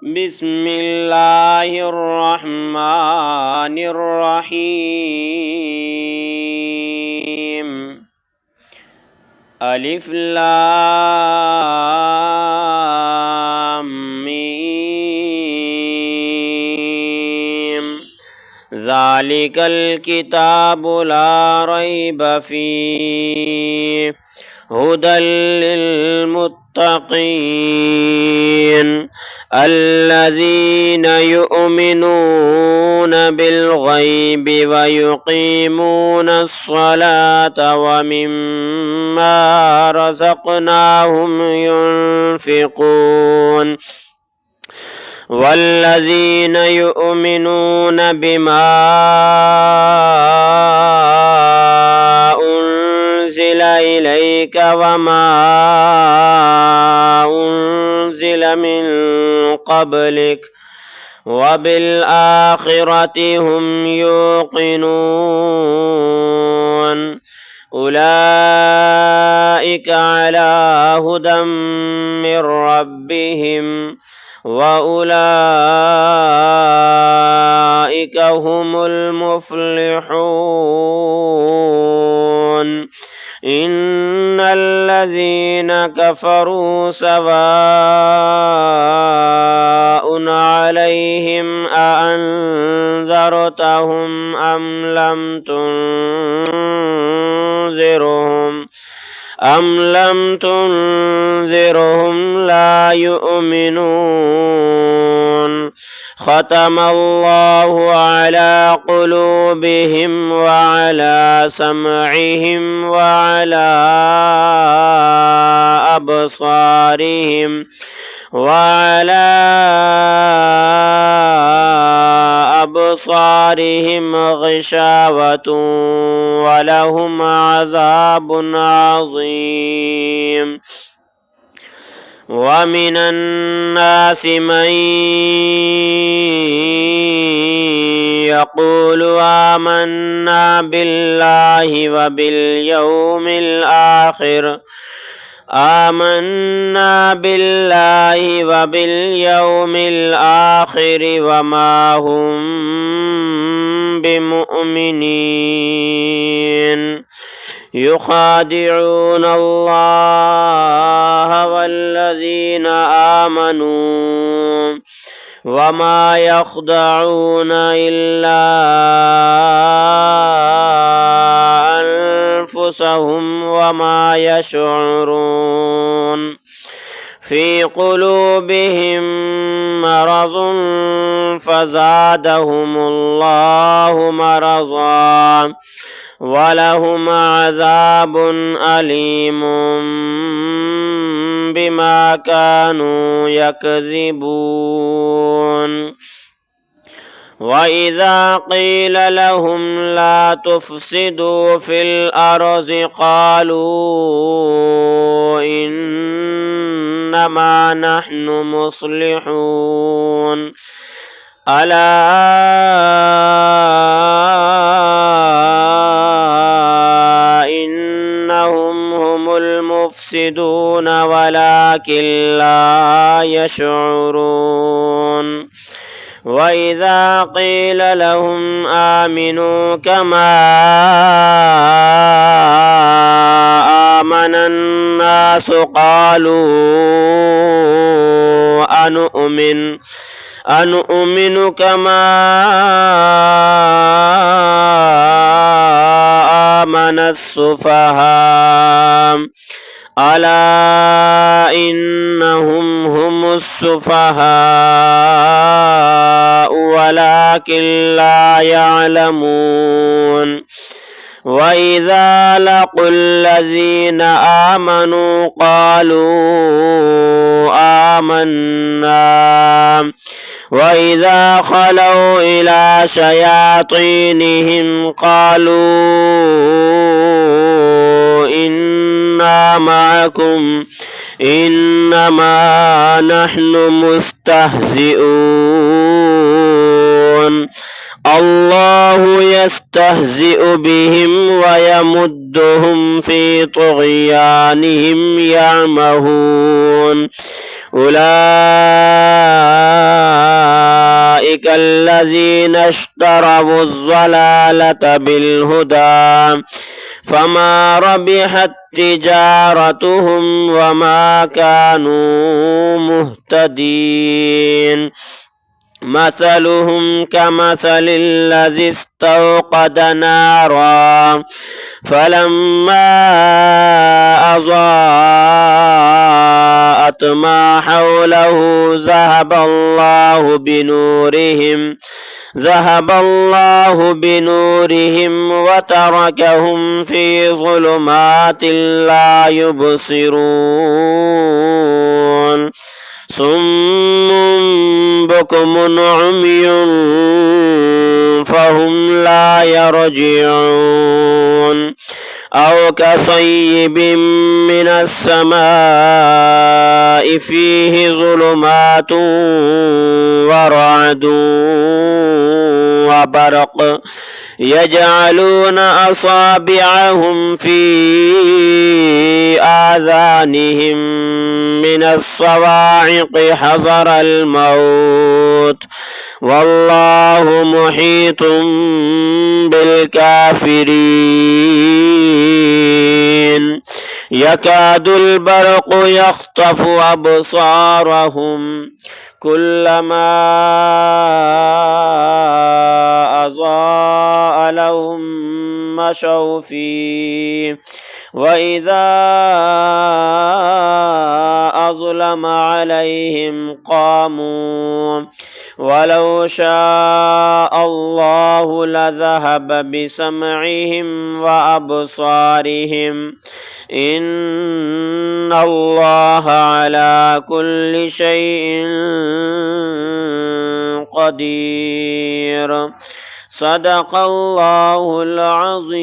بسم الله الرحمن الرحيم ألف لام ميم ذلك الكتاب لا ريب فيه هدى للمتقين الذين يؤمنون بالغيب ويقيمون الصلاة ومما رزقناهم ينفقون والذين يؤمنون بما أنزل إليك وما أنزل من قبلك وبالآخرة هم يوقنون أولئك على هدى من ربهم وأولئك هم المفلحون إن الذين كفروا سواء عليهم أأنذرتهم أم لم تنذرهم لا يؤمنون ختم الله على قلوبهم وعلى سمعهم وعلى أبصارهم غشاوة ولهم عذاب عظيم ومن الناس من يقول آمنا بالله وباليوم الآخر وما هم بمؤمنين يخادعون الله والذين آمنوا وما يخدعون إلا أنفسهم وما يشعرون في قلوبهم مرض فزادهم الله مرضا ولهم عذاب أليم بما كانوا يكذبون وإذا قيل لهم لا تفسدوا في الأرض قالوا إنما نحن مصلحون ألا إنهم هم المفسدون ولكن لا يشعرون وإذا قيل لهم آمنوا كما آمن الناس قالوا أنؤمن كما آمن السفهاء ألا إنهم هم السفهاء ولكن لا يعلمون وإذا لقوا الذين آمنوا قالوا آمنا وإذا خلوا إلى شياطينهم قالوا إنا معكم إنما نحن مستهزئون الله يستهزئ بهم ويمدهم في طغيانهم يعمهون أولئك أولئك الذين اشتروا الضلالة بالهدى فما ربحت تجارتهم وما كانوا مهتدين مثلهم كمثل الذي استوقد نارا فلما أضاءت ما حوله ذهب الله بنورهم وتركهم في ظلمات لا يبصرون صم بكم عمي فهم لا يرجعون أو كصيب من السماء فيه ظلمات ورعد وبرق يجعلون أصابعهم في آذانهم من الصواعق حذر الموت والله محيط بالكافرين يكاد البرق يخطف أبصارهم كلما أضاء لهم مشوا فيه وإذا أظلم عليهم قاموا ولو شاء الله لذهب بسمعهم وأبصارهم إن الله على كل شيء قدير صدق الله العظيم.